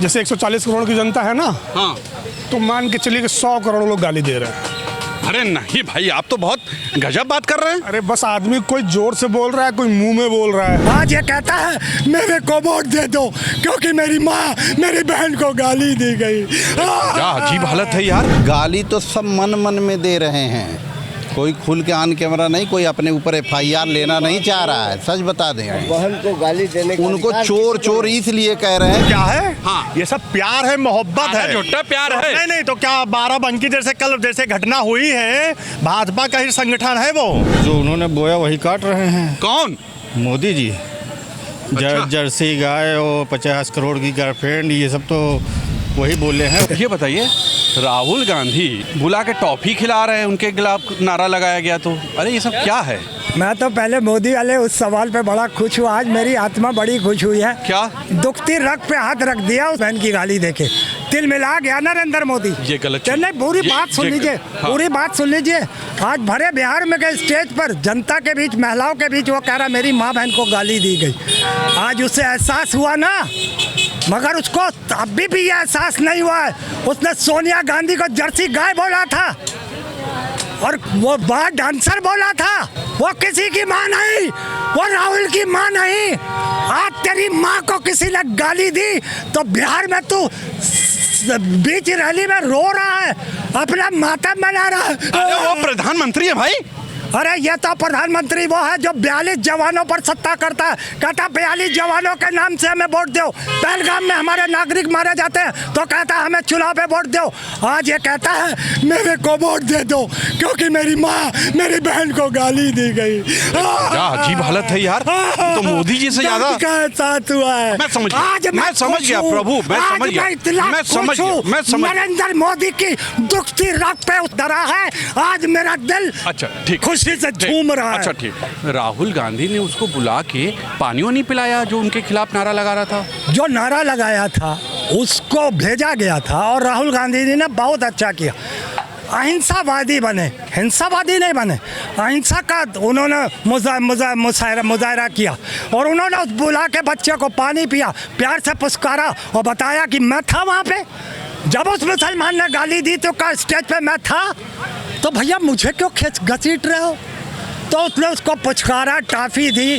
जैसे 140 करोड़ की जनता है ना, हाँ, तो मान के चलिए कि 100 करोड़ लोग गाली दे रहे हैं। अरे नहीं भाई, आप तो बहुत गजब बात कर रहे हैं। अरे बस आदमी कोई जोर से बोल रहा है, कोई मुंह में बोल रहा है। आज ये कहता है मेरे को वोट दे दो क्योंकि मेरी माँ मेरी बहन को गाली दी गई। क्या अजीब हालत है यार। गाली तो सब मन मन में दे रहे हैं, कोई खुल के ऑन कैमरा नहीं, कोई अपने ऊपर FIR लेना नहीं चाह रहा है। सच बता दें, बहन को गाली देने का उनको अधिकार चोर किसको चोर इसलिए कह रहे हैं। क्या है? हाँ। ये सब प्यार है, मोहब्बत है। झूठा प्यार है। नहीं नहीं, तो क्या बाराबंकी जैसे कल जैसे घटना हुई है, भाजपा का ही संगठन है वो। जो उन्होंने बोया वही काट रहे हैं कौन? मोदी जी। अच्छा। जर्सी गाय और 50 करोड़ की गर्लफ्रेंड, ये सब तो वही बोले हैं। ये बताइए, राहुल गांधी बुला के टॉफी खिला रहे हैं, उनके खिलाफ नारा लगाया गया, तो अरे ये सब क्या है? मैं तो पहले मोदी वाले उस सवाल पे बड़ा खुश हुआ, आज मेरी आत्मा बड़ी खुश हुई है। क्या? दुखती रग पे हाथ रख दिया उस बहन की गाली देके, दिल मिला गया नरेंद्र मोदी। ये गलत तो नहीं, पूरी बात सुन लीजिए, हाँ। पूरी बात सुन लीजिए। आज भरे बिहार में गए स्टेज पर, जनता के बीच, महिलाओं के बीच, वो कह रहा मेरी माँ बहन को गाली दी गई। आज उसे एहसास हुआ ना, मगर उसको अभी भी ये एहसास नहीं हुआ है। उसने सोनिया गांधी को जर्सी गाय बोला था और वो बार डांसर बोला था। वो किसी की माँ नहीं, वो राहुल की माँ नहीं। आज तेरी माँ को किसी ने गाली दी तो बिहार में तू बीच रैली में रो रहा है, अपना मातम मना रहा है। अरे वो प्रधानमंत्री है भाई। अरे ये तो प्रधानमंत्री वो है जो 42 जवानों पर सत्ता करता है। कहता 42 जवानों के नाम से हमें वोट दो। पहलगाम में हमारे नागरिक मारे जाते हैं तो कहता है हमें चुनाव पे वोट दो। आज ये कहता है मेरे को वोट दे दो क्योंकि मेरी माँ मेरी बहन को गाली दी गई। क्या अजीब हालत है यार। तो मोदी जी से ज्यादा का एहसास हुआ है। मैं समझ गया, आज मैं समझ गया प्रभु, मैं समझ गया, मैं समझ गया, मैं समझ। नरेंद्र मोदी की दुखती रग पे उतरा है। आज मेरा दिल अच्छा ठीक, खुशी से झूम रहा है। अच्छा ठीक। राहुल गांधी ने उसको बुला के पानी वानी पिलाया जो उनके खिलाफ नारा लगा रहा था। जो नारा लगाया था उसको भेजा गया था और राहुल गांधी जी ने बहुत अच्छा किया। अहिंसावादी बने, हिंसावादी नहीं बने। अहिंसा का उन्होंने मुजाहरा किया और उन्होंने उस बुला के बच्चे को पानी पिया, प्यार से पुचकारा और बताया कि मैं था वहाँ पे। जब उस मुसलमान ने गाली दी तो का स्टेज पे मैं था, तो भैया मुझे क्यों घसीट रहे हो? तो उसने उसको पुचकारा, टाफी दी।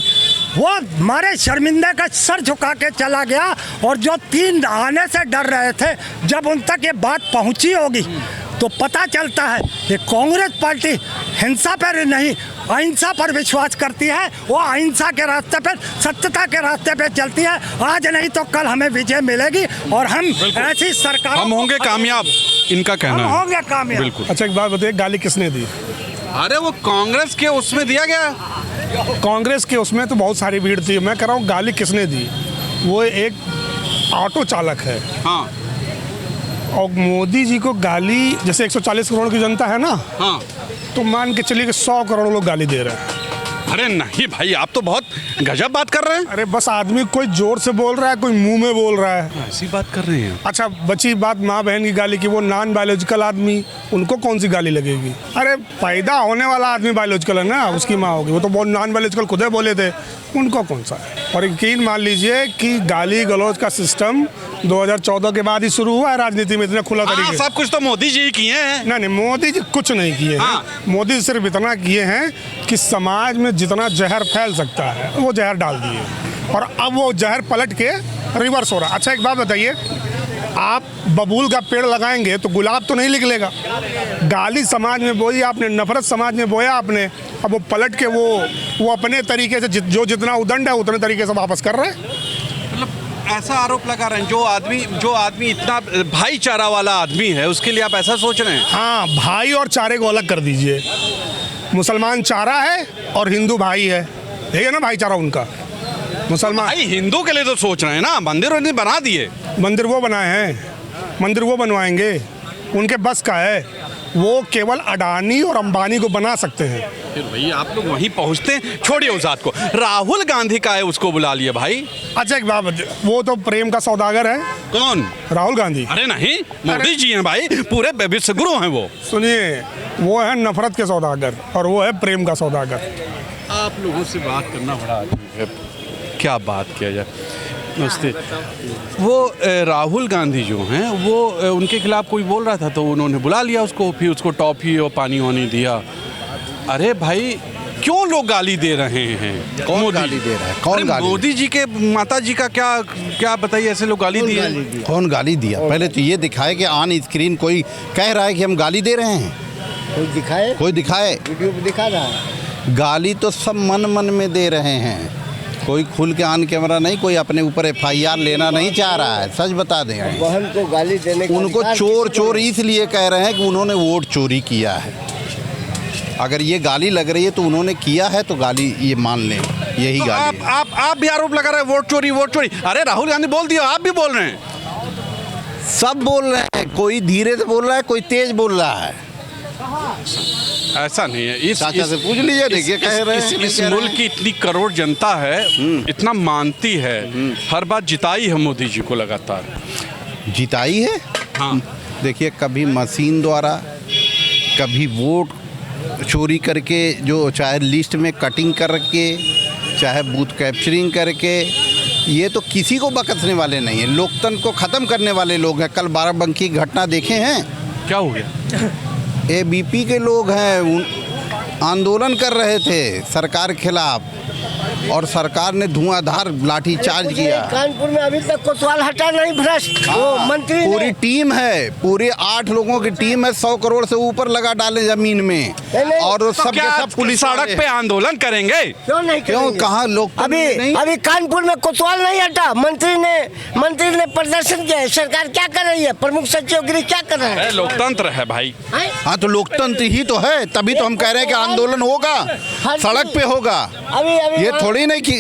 वो मारे शर्मिंदे का सर झुका के चला गया। और जो 3 आने से डर रहे थे, जब उन तक ये बात पहुंची होगी तो पता चलता है कि कांग्रेस पार्टी हिंसा पर नहीं, अहिंसा पर विश्वास करती है। वो अहिंसा के रास्ते पर, सत्यता के रास्ते पर चलती है। आज नहीं तो कल हमें विजय मिलेगी और हम ऐसी सरकार, हम होंगे कामयाब, इनका कहना हम है। होंगे कामयाब। बिल्कुल। अच्छा एक बात बताइए, गाली किसने दी? अरे वो कांग्रेस के उसमें दिया गया। कांग्रेस के उसमें तो बहुत सारी भीड़ थी। मैं कह रहा हूँ गाली किसने दी? वो एक ऑटो चालक है। हाँ और मोदी जी को गाली, जैसे 140 करोड़ की जनता है ना, हाँ, तो मान के चलिए कि 100 करोड़ लोग गाली दे रहे हैं। अरे नहीं भाई, आप तो बहुत गजब बात कर रहे हैं। अरे बस आदमी कोई जोर से बोल रहा है, कोई मुंह में बोल रहा है। ऐसी बात कर रहे हैं। अच्छा बची बात माँ बहन की गाली की, वो नॉन बायोलॉजिकल आदमी, उनको कौन सी गाली लगेगी? अरे पैदा होने वाला आदमी बायोलॉजिकल है ना, उसकी माँ होगी, वो तो बहुत नॉन बायोलॉजिकल खुद ही बोले थे, उनको कौन सा है? और यकीन मान लीजिए कि गाली गलौज का सिस्टम 2014 के बाद ही शुरू हुआ है राजनीति में, इतना खुला तरीके से। सब कुछ तो मोदी जी ही किए हैं। नहीं, मोदी जी कुछ नहीं किए हैं। मोदी जी सिर्फ इतना किए हैं कि समाज में जितना जहर फैल सकता है वो जहर डाल दिए, और अब वो जहर पलट के रिवर्स हो रहा है। अच्छा एक बात बताइए, आप बबूल का पेड़ लगाएंगे तो गुलाब तो नहीं निकलेगा। गाली समाज में बोई आपने, नफरत समाज में बोया आपने, अब वो पलट के वो अपने तरीके से जो जितना उदंड है उतने तरीके से वापस कर रहे हैं। मतलब ऐसा आरोप लगा रहे हैं, जो आदमी इतना भाईचारा वाला आदमी है उसके लिए आप ऐसा सोच रहे हैं? हाँ, भाई और चारे को अलग कर दीजिए। मुसलमान चारा है और हिंदू भाई है, ठीक है ना भाईचारा उनका। मुसलमान भाई हिंदू के लिए तो सोच रहे हैं ना, मंदिर वंदिर बना दिए। मंदिर वो बनाए हैं, मंदिर वो बनवाएंगे, उनके बस का है। वो केवल अडानी और अंबानी को बना सकते हैं। फिर भाई आप लोग वहीं पहुंचते हैं। छोड़िए उस बात को, राहुल गांधी का है उसको बुला लिए भाई। अच्छा एक बात, वो तो प्रेम का सौदागर है। कौन? राहुल गांधी। अरे नहीं, मोदी जी हैं भाई, पूरे विश्वगुरु हैं वो। सुनिए, वो है नफरत के सौदागर और वो है प्रेम का सौदागर। आप लोगों से बात करना बड़ा अजीब है, क्या बात किया जाए। नमस्ते। वो राहुल गांधी जो हैं वो उनके खिलाफ कोई बोल रहा था तो उन्होंने बुला लिया उसको, फिर उसको टॉफी और पानी वानी दिया। अरे भाई क्यों लोग गाली दे रहे हैं? कौन मोदी गाली दे रहा है? कौन अरे गाली मोदी जी के माता जी का क्या क्या बताइए, ऐसे लोग गाली दिए? कौन गाली दिया? पहले तो ये दिखाए कि ऑन स्क्रीन कोई कह रहा है कि हम गाली दे रहे हैं। कोई दिखाए वीडियो पे दिखा रहा है। गाली तो सब मन मन में दे रहे हैं, कोई खुल के ऑन कैमरा नहीं, कोई अपने ऊपर FIR लेना नहीं चाह रहा है। सच बता दें, बहन को गाली देने का उनको अधिकार चोर किसको चोर इसलिए कह रहे हैं कि उन्होंने वोट चोरी किया है। अगर ये गाली लग रही है तो उन्होंने किया है, तो गाली ये मान लें, यही तो गाली है। आप भी आरोप लगा रहे हैं वोट चोरी वोट चोरी। अरे राहुल गांधी बोल दिया, आप भी बोल रहे हैं। सब बोल रहे हैं, कोई धीरे से बोल रहा है, कोई तेज बोल रहा है। ऐसा नहीं है। इस चाचा से पूछ लीजिए, देखिए कह रहे हैं। इस मुल्क की इतनी करोड़ जनता है, इतना मानती है, हर बात जिताई है मोदी जी को लगातार। जिताई है। हाँ। देखिए, कभी मशीन द्वारा, कभी वोट चोरी करके, जो चाहे लिस्ट में कटिंग करके, चाहे बूथ कैप्चरिंग करके, ये तो किसी को बख्शने वाले नहीं है। लोकतंत्र को ख़त्म करने वाले लोग हैं। कल बाराबंकी की घटना देखे हैं? क्या हो गया? ABP के लोग हैं, आंदोलन कर रहे थे सरकार के खिलाफ, और सरकार ने धुआंधार लाठी चार्ज किया। कानपुर में अभी तक कोतवाल हटा नहीं, भ्रष्ट वो मंत्री ने। पूरी टीम है, पूरे 8 लोगों की टीम है, 100 करोड़ से ऊपर लगा डाले जमीन में, और तो सब के क्या सब पुलिस सड़क पे आंदोलन करेंगे? क्यों नहीं क्यों? करेंगे? कहाँ लोग अभी कानपुर में कोतवाल नहीं हटा, मंत्री ने प्रदर्शन किया है। सरकार क्या कर रही है? प्रमुख सचिव गिरी क्या कर रहे हैं? लोकतंत्र है भाई। हाँ, तो लोकतंत्र ही तो है, तभी तो हम कह रहे हैं कि आंदोलन होगा, सड़क पे होगा। अभी ये थोड़ी नहीं कि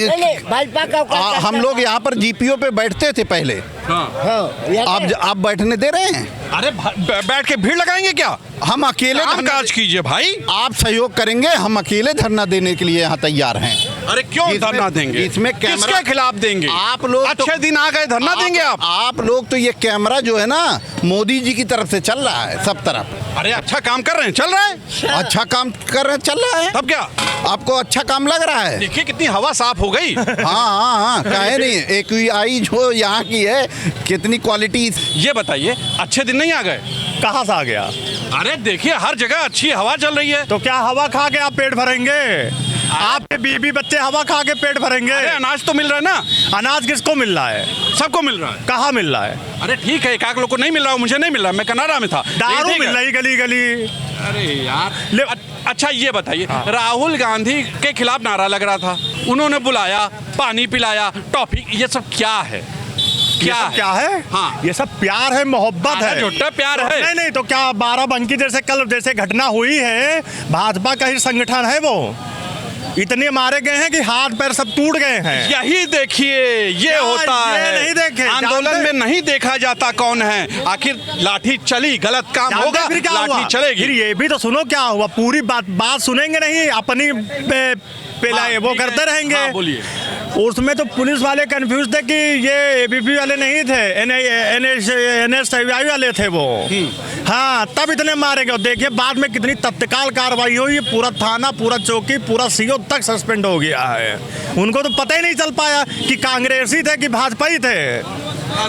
भाजपा का हम लोग यहाँ पर GPO पे बैठते थे पहले, आप बैठने दे रहे हैं? अरे बैठ के भीड़ लगाएंगे क्या? हम अकेले काम काज कीजिए भाई। आप सहयोग करेंगे, हम अकेले धरना देने के लिए यहाँ तैयार हैं। अरे क्यों धरना देंगे? इसमें कैमरा किसके खिलाफ देंगे? आप लोग अच्छे दिन आ गए, धरना देंगे आप लोग तो ये कैमरा जो है ना, मोदी जी की तरफ से चल रहा है सब तरफ। अरे अच्छा काम कर रहे हैं, चल रहा है, अच्छा काम कर रहे, चल रहा है। तब क्या आपको अच्छा काम लग रहा है? देखिए कितनी हवा साफ हो गई। हाँ, काहे नहीं। AQI जो यहाँ की है, कितनी क्वालिटी। ये बताइए, अच्छे दिन नहीं आ गए? कहाँ से आ गया? अरे देखिए हर जगह अच्छी हवा चल रही है। तो क्या हवा खा के आप पेट भरेंगे? आपके बीबी बच्चे हवा खा के पेट भरेंगे? अरे अनाज तो मिल रहा है ना। अनाज किसको मिल रहा है? सबको मिल रहा है। कहाँ मिल रहा है? अरे ठीक है, एक लोग को नहीं मिल रहा, मुझे नहीं मिल रहा, मैं कनाडा में था। दारू ठीक मिल है। रही गली गली। अरे यार अच्छा ये बताइए, राहुल गांधी के खिलाफ नारा लग रहा था, उन्होंने बुलाया, पानी पिलाया, टॉफी, ये सब क्या है? क्या है? हाँ। ये सब प्यार है, मोहब्बत है। झूठा प्यार है। नहीं तो क्या बाराबंकी जैसे घटना हुई है, भाजपा का ही संगठन है वो। इतने मारे गए हैं कि हाथ पैर सब टूट गए हैं। यही देखिए, ये होता है। नहीं देखे आंदोलन में नहीं देखा जाता कौन है। आखिर लाठी चली, गलत काम होगा, फिर क्या लाठी हुआ? चलेगी। फिर ये भी तो सुनो क्या हुआ। पूरी बात सुनेंगे नहीं, अपनी पेलाए वो करते रहेंगे। हाँ, बोलिए। उसमें तो पुलिस वाले कंफ्यूज थे कि ये ABP वाले नहीं थे, NSTY वाले थे वो। हाँ, तब इतने मारे गए। देखिए बाद में कितनी तत्काल कार्रवाई हुई, पूरा थाना, पूरा चौकी, पूरा CO तक सस्पेंड हो गया है। उनको तो पता ही नहीं चल पाया कि कांग्रेसी थे कि भाजपा ही थे,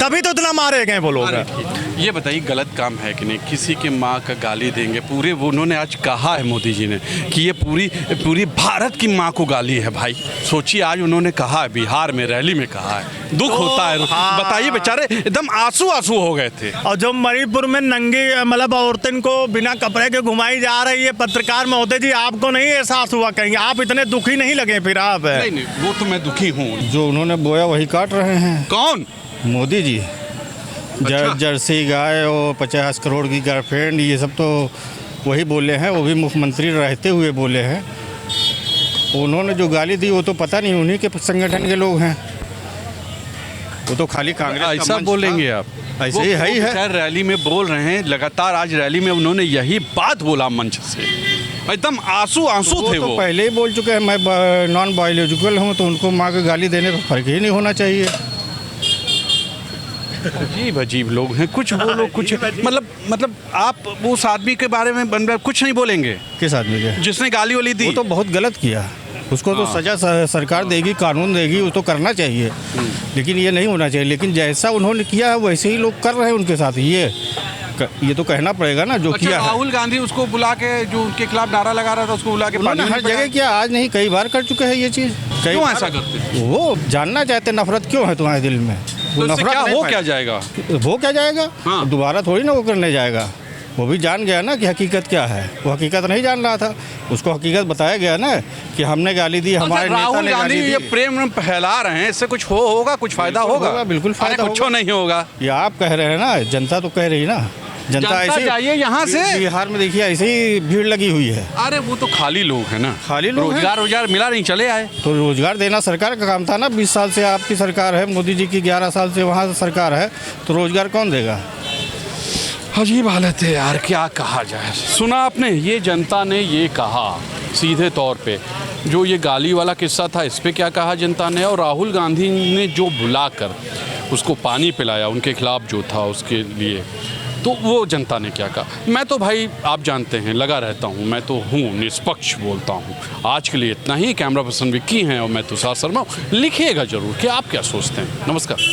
तभी तो इतना मारे गए वो लोग। ये बताइए गलत काम है कि नहीं? किसी की माँ का गाली देंगे पूरे, वो उन्होंने आज कहा है मोदी जी ने कि ये पूरी भारत की माँ को गाली है भाई। सोचिए आज उन्होंने कहा है, बिहार में रैली में कहा है, दुख होता है। बताइए बेचारे एकदम आंसू हो गए थे। और जो मणिपुर में नंगी मतलब औरतन को बिना कपड़े के घुमाई जा रही है, पत्रकार महोदय जी आपको नहीं एहसास हुआ कहीं? आप इतने दुखी नहीं लगे फिर आप? नहीं, वो तो मैं दुखी हूँ। जो उन्होंने बोया वही काट रहे हैं। कौन? मोदी जी। अच्छा। जर्सी गाय और 50 करोड़ की गर्लफ्रेंड, ये सब तो वही बोले हैं। वो भी मुख्यमंत्री रहते हुए बोले हैं। उन्होंने जो गाली दी वो तो पता नहीं उन्हीं के संगठन के लोग हैं। वो तो खाली कांग्रेस का ऐसा मंच बोलेंगे था। आप? ऐसे ही है। रैली में बोल रहे हैं लगातार, आज रैली में उन्होंने यही बात बोला मंच से, एकदम आंसू थे तो वो। पहले ही बोल चुके हैं मैं नॉन बायोलॉजिकल हूँ, तो उनको माँ को गाली देने पर फर्क ही नहीं होना चाहिए। अजीब लोग हैं, कुछ बोलो कुछ, मतलब आप उस आदमी के बारे में कुछ नहीं बोलेंगे? किस आदमी के? जिसने गाली वाली दी? वो तो बहुत गलत किया। उसको तो सजा सरकार देगी, कानून देगी, वो तो करना चाहिए। लेकिन ये नहीं होना चाहिए। लेकिन जैसा उन्होंने किया है वैसे ही लोग कर रहे हैं उनके साथ। ये तो कहना पड़ेगा ना जो किया है। राहुल गांधी उसको बुला के, जो उनके खिलाफ नारा लगा रहा था, उसको बुला के उन्होंने हर जगह किया, आज नहीं कई बार कर चुके हैं ये चीज़। क्यों ऐसा करते हैं? वो जानना चाहते नफरत क्यों है तुम्हारे दिल में। तो इससे क्या नहीं हो पाए। क्या जाएगा? वो क्या जाएगा? हाँ। दोबारा थोड़ी ना वो करने जाएगा। वो भी जान गया ना कि हकीकत क्या है। वो हकीकत नहीं जान रहा था, उसको हकीकत बताया गया ना कि हमने गाली दी, हमारे नेता राहुल ने गांधी गाली ये दी। प्रेम फैला रहे हैं, इससे कुछ होगा, कुछ फायदा होगा? बिल्कुल फायदा कुछ होगा। नहीं होगा। ये आप कह रहे हैं ना, जनता तो कह रही ना। जनता ऐसे जाइए यहाँ से। बिहार में देखिए ऐसे ही भीड़ लगी हुई है। अरे वो तो खाली लोग हैं ना, खाली लोग हैं। रोजगार मिला नहीं, चले आए। तो रोजगार देना सरकार का काम था ना। 20 साल से आपकी सरकार है, मोदी जी की 11 साल से वहाँ सरकार है, तो रोजगार कौन देगा? अजीब हालत है यार, क्या कहा जाए। सुना आपने, ये जनता ने ये कहा सीधे तौर पे। जो ये गाली वाला किस्सा था, इस पे क्या कहा जनता ने। और राहुल गांधी ने जो बुलाकर उसको पानी पिलाया, उनके खिलाफ जो था उसके लिए, तो वो जनता ने क्या कहा। मैं तो भाई आप जानते हैं लगा रहता हूँ, मैं तो हूँ निष्पक्ष बोलता हूँ। आज के लिए इतना ही। कैमरा पर्सन विक्की हैं और मैं तुषार शर्मा। लिखिएगा ज़रूर कि आप क्या सोचते हैं। नमस्कार।